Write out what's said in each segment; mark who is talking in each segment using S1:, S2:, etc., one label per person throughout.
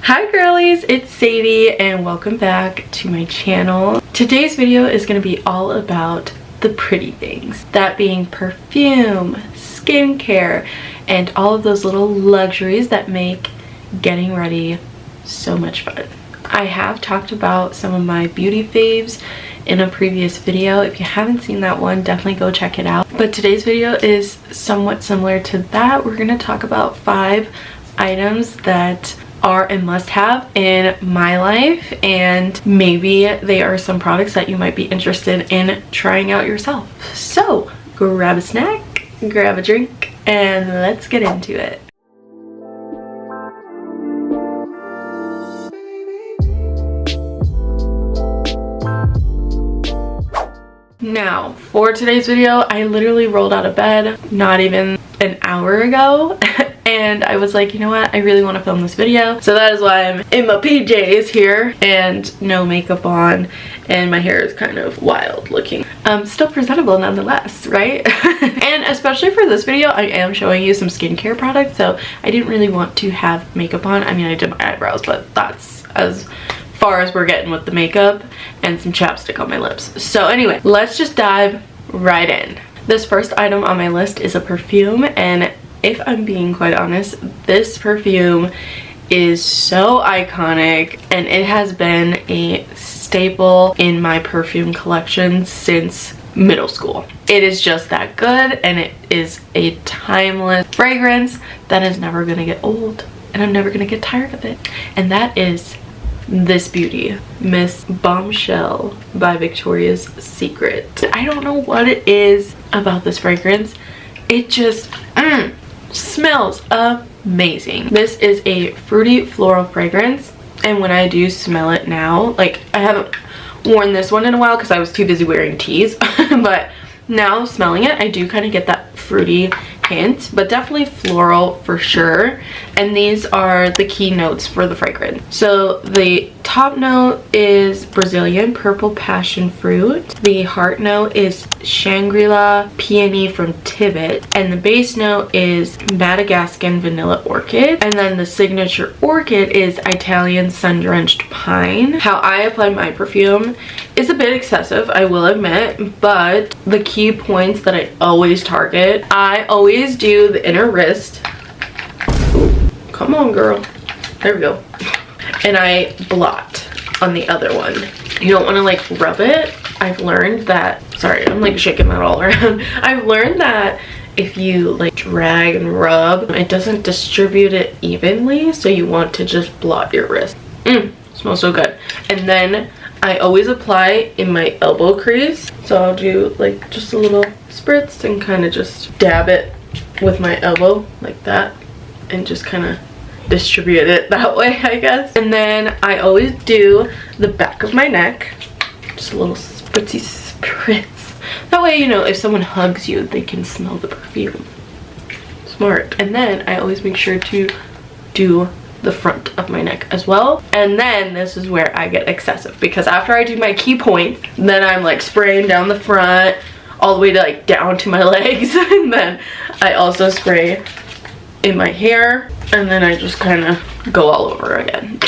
S1: Hi girlies, it's Sadie and welcome back to my channel. Today's video is going to be all about the pretty things, that being perfume, skincare, and all of those little luxuries that make getting ready so much fun. I have talked about some of my beauty faves in a previous video. If you haven't seen that one, definitely go check it out. But today's video is somewhat similar to that. We're going to talk about 5 items that are a must-have in my life, and maybe they are some products that you might be interested in trying out yourself. So grab a snack, grab a drink, and let's get into it. Now, for today's video, I literally rolled out of bed not even an hour ago and I was like, you know what, I really want to film this video. So that is why I'm in my PJs here and no makeup on, and my hair is kind of wild looking. Still presentable nonetheless, right? And especially for this video, I am showing you some skincare products, so I didn't really want to have makeup on. I mean, I did my eyebrows, but that's as far as we're getting with the makeup, and some chapstick on my lips. So anyway, let's just dive right in. This first item on my list is a perfume, and if I'm being quite honest, this perfume is so iconic and it has been a staple in my perfume collection since middle school. It is just that good, and it is a timeless fragrance that is never gonna get old, and I'm never gonna get tired of it. And that is this beauty, Miss Bombshell by Victoria's Secret. I don't know what it is about this fragrance. It just smells amazing. This is a fruity floral fragrance, and when I do smell it now, like, I haven't worn this one in a while because I was too busy wearing teas, but now smelling it, I do kind of get that fruity hint, but definitely floral for sure. And these are the key notes for the fragrance. So the top note is Brazilian purple passion fruit. The heart note is Shangri-La peony from Tibet, and the base note is Madagascan vanilla orchid, and then the signature orchid is Italian sun-drenched pine. How I apply my perfume is a bit excessive, I will admit, but the key points that I always target, I always do the inner wrist. Come on, girl. There we go. And I blot on the other one. You don't want to like rub it. I've learned that, sorry, I'm like shaking that all around. I've learned that if you like drag and rub, it doesn't distribute it evenly, so you want to just blot your wrist. Smells so good. And then I always apply in my elbow crease, so I'll do like just a little spritz and kind of just dab it with my elbow like that, and just kind of distribute it that way, I guess. And then I always do the back of my neck, just a little spritzy spritz. That way, you know, if someone hugs you, they can smell the perfume. Smart. And then I always make sure to do the front of my neck as well. And then this is where I get excessive, because after I do my key points, then I'm like spraying down the front all the way to like down to my legs, and then I also spray in my hair, and then I just kind of go all over again.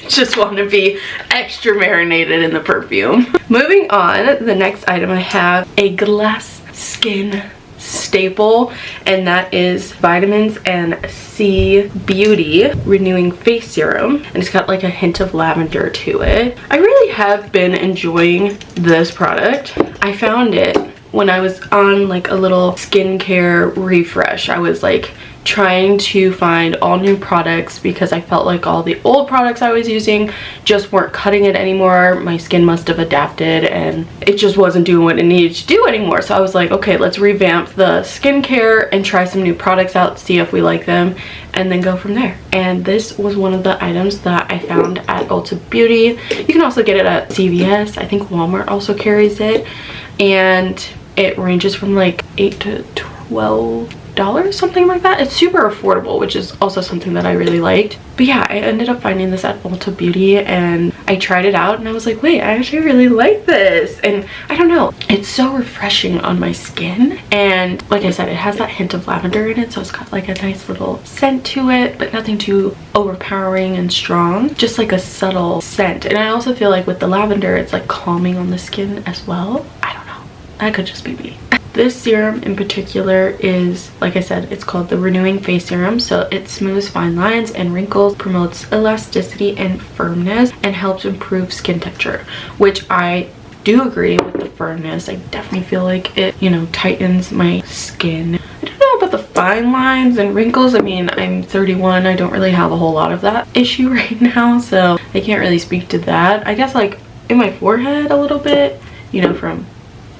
S1: Just want to be extra marinated in the perfume. Moving on, the next item, I have a glass skin staple, and that is Vitamins and C Beauty Renewing Face Serum, and it's got like a hint of lavender to it. I really have been enjoying this product. I found it when I was on like a little skincare refresh. I was like trying to find all new products because I felt like all the old products I was using just weren't cutting it anymore. My skin must have adapted and it just wasn't doing what it needed to do anymore. So I was like, okay, let's revamp the skincare and try some new products out, see if we like them, and then go from there. And this was one of the items that I found at Ulta Beauty. You can also get it at CVS. I think Walmart also carries it, and it ranges from like $8 to $12 $5, something like that. It's super affordable, which is also something that I really liked. But yeah, I ended up finding this at Ulta Beauty and I tried it out and I was like, wait, I actually really like this. And I don't know, it's so refreshing on my skin. And like I said, it has that hint of lavender in it, so it's got like a nice little scent to it, but nothing too overpowering and strong, just like a subtle scent. And I also feel like with the lavender, it's like calming on the skin as well. I don't know, that could just be me. This serum in particular is, like I said, it's called the Renewing Face Serum. So it smooths fine lines and wrinkles, promotes elasticity and firmness, and helps improve skin texture, which I do agree with the firmness. I definitely feel like it, you know, tightens my skin. I don't know about the fine lines and wrinkles. I mean, I'm 31. I don't really have a whole lot of that issue right now, so I can't really speak to that. I guess like in my forehead a little bit, you know, from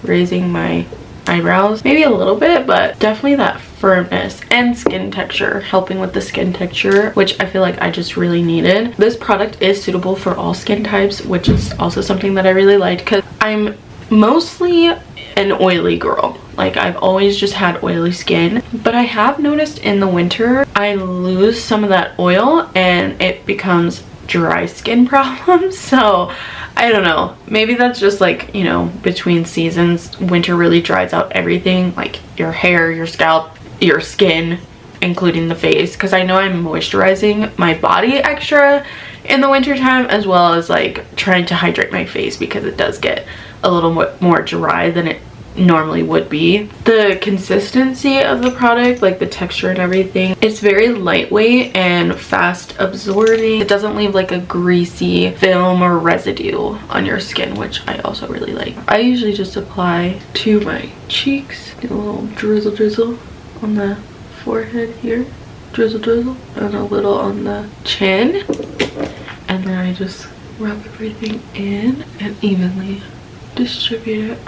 S1: raising my eyebrows, maybe a little bit, but definitely that firmness and skin texture, helping with the skin texture, which I feel like I just really needed. This product is suitable for all skin types, which is also something that I really liked because I'm mostly an oily girl. Like, I've always just had oily skin, but I have noticed in the winter I lose some of that oil and it becomes dry skin problems. So I don't know, maybe that's just like, you know, between seasons, winter really dries out everything, like your hair, your scalp, your skin, including the face, because I know I'm moisturizing my body extra in the winter time, as well as like trying to hydrate my face because it does get a little more dry than it normally would be. The consistency of the product, like the texture and everything, it's very lightweight and fast absorbing. It doesn't leave like a greasy film or residue on your skin, which I also really like. I usually just apply to my cheeks, do a little drizzle on the forehead here, drizzle, and a little on the chin, and then I just rub everything in and evenly distribute it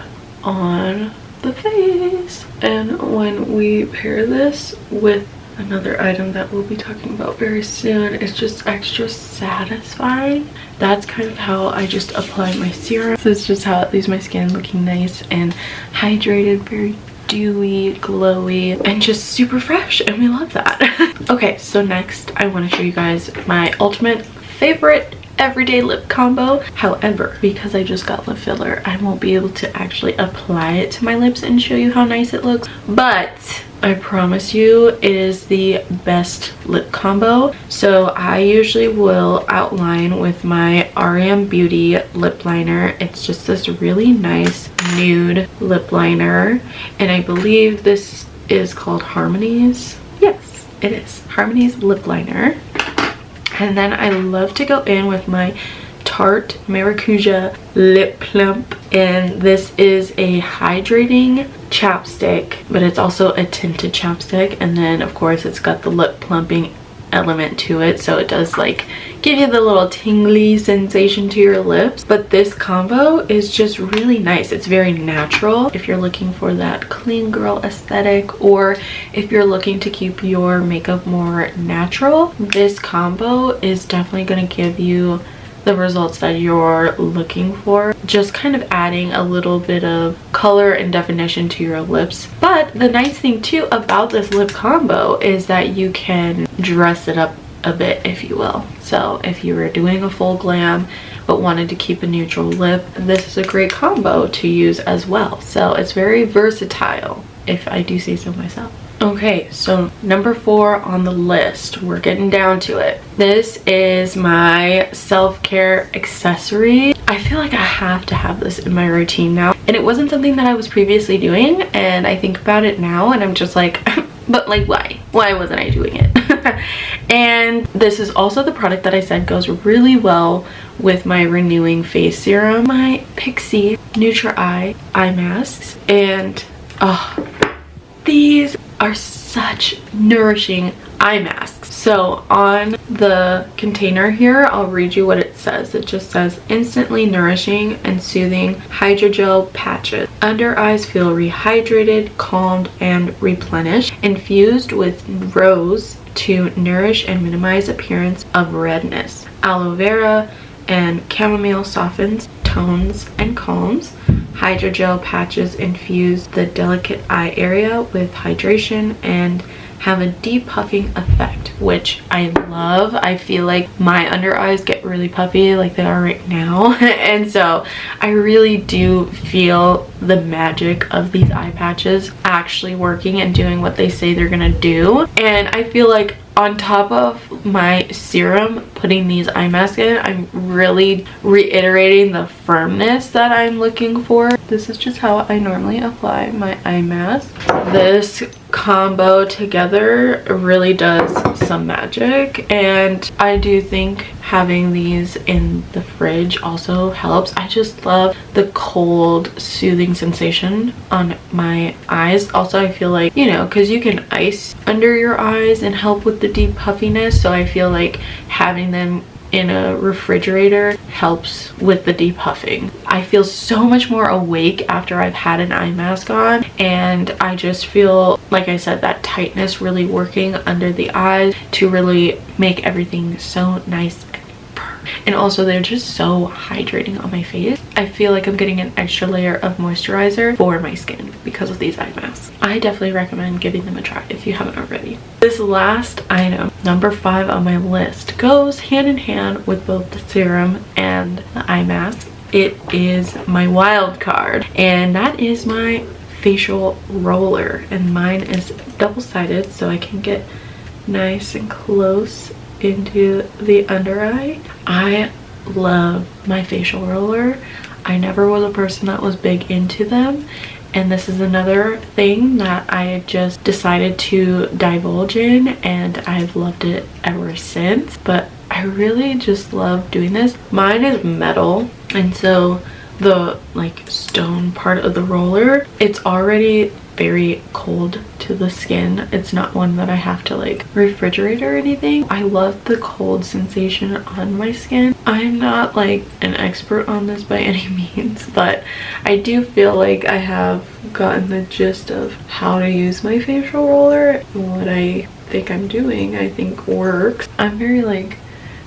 S1: on the face. And when we pair this with another item that we'll be talking about very soon, it's just extra satisfying. That's kind of how I just apply my serum. So it's just how it leaves my skin looking nice and hydrated, very dewy, glowy, and just super fresh, and we love that. Okay, so next I want to show you guys my ultimate favorite everyday lip combo. However, because I just got lip filler, I won't be able to actually apply it to my lips and show you how nice it looks, but I promise you it is the best lip combo. So I usually will outline with my RM Beauty lip liner. It's just this really nice nude lip liner, and I believe this is called Harmony's. Yes, it is Harmony's lip liner. And then I love to go in with my Tarte Maracuja Lip Plump, and this is a hydrating chapstick, but it's also a tinted chapstick. And then of course it's got the lip plumping element to it, so it does like give you the little tingly sensation to your lips. But this combo is just really nice. It's very natural if you're looking for that clean girl aesthetic, or if you're looking to keep your makeup more natural. This combo is definitely going to give you the results that you're looking for, just kind of adding a little bit of color and definition to your lips. But the nice thing too about this lip combo is that you can dress it up a bit, if you will. So if you were doing a full glam but wanted to keep a neutral lip, this is a great combo to use as well. So it's very versatile, if I do say so myself. Okay, so number 4 on the list, we're getting down to it. This is my self-care accessory. I feel like I have to have this in my routine now, and it wasn't something that I was previously doing, and I think about it now and I'm just like, but like, why wasn't I doing it? And this is also the product that I said goes really well with my Renewing Face Serum, my Pixie Neutra Eye masks, and these are such nourishing eye masks. So on the container here, I'll read you what it says. It just says, instantly nourishing and soothing hydrogel patches. Under eyes feel rehydrated, calmed, and replenished. Infused with rose to nourish and minimize appearance of redness. Aloe vera and chamomile softens tones and calms. Hydrogel patches infuse the delicate eye area with hydration and have a depuffing effect, which I love. I feel like my under eyes get really puffy like they are right now. And so I really do feel the magic of these eye patches actually working and doing what they say they're gonna do. And I feel like on top of my serum, putting these eye masks in, I'm really reiterating the firmness that I'm looking for. This is just how I normally apply my eye mask. This combo together really does some magic, and I do think having these in the fridge also helps. I just love the cold, soothing sensation on my eyes. Also, I feel like, you know, because you can ice under your eyes and help with the deep puffiness, so I feel like having them in a refrigerator helps with the depuffing. I feel so much more awake after I've had an eye mask on, and I just feel, like I said, that tightness really working under the eyes to really make everything so nice and firm. And also they're just so hydrating on my face. I feel like I'm getting an extra layer of moisturizer for my skin because of these eye masks. I definitely recommend giving them a try if you haven't already. This last item, number 5 on my list, goes hand in hand with both the serum and the eye mask. It is my wild card, and that is my facial roller, and mine is double-sided so I can get nice and close into the under eye. I love my facial roller. I never was a person that was big into them, and this is another thing that I just decided to divulge in, and I've loved it ever since. But I really just love doing this. Mine is metal, and so the like stone part of the roller, it's already very cold to the skin. It's not one that I have to like refrigerate or anything. I love the cold sensation on my skin. I'm not like an expert on this by any means, but I do feel like I have gotten the gist of how to use my facial roller. What I think I'm doing, I think works. I'm very like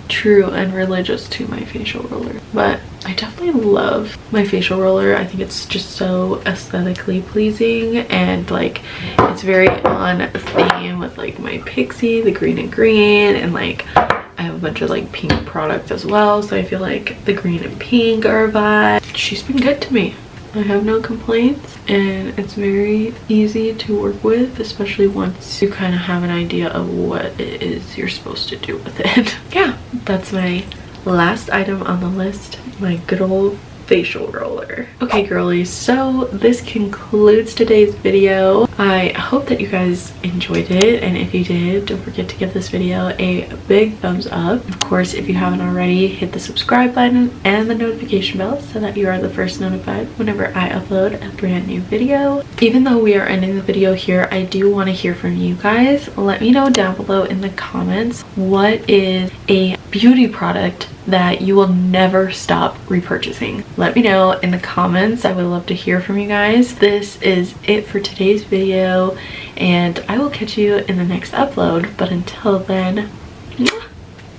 S1: true and religious to my facial roller, but I definitely love my facial roller. I think it's just so aesthetically pleasing, and like it's very on theme with like my pixie, the green and green, and like I have a bunch of like pink products as well, so I feel like the green and pink are a vibe. She's been good to me. I have no complaints, and it's very easy to work with, especially once you kind of have an idea of what it is you're supposed to do with it. Yeah, that's my last item on the list, my good old facial roller. Okay girlies, so this concludes today's video. I hope that you guys enjoyed it, and if you did, don't forget to give this video a big thumbs up. Of course, if you haven't already, hit the subscribe button and the notification bell so that you are the first notified whenever I upload a brand new video. Even though we are ending the video here, I do want to hear from you guys. Let me know down below in the comments, what is a beauty product that you will never stop repurchasing? Let me know in the comments. I would love to hear from you guys. This is it for today's video, and I will catch you in the next upload. But until then,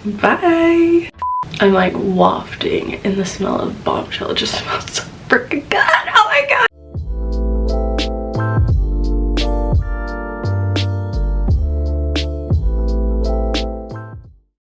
S1: bye. I'm like wafting in the smell of Bombshell. It just smells so freaking good. Oh my god.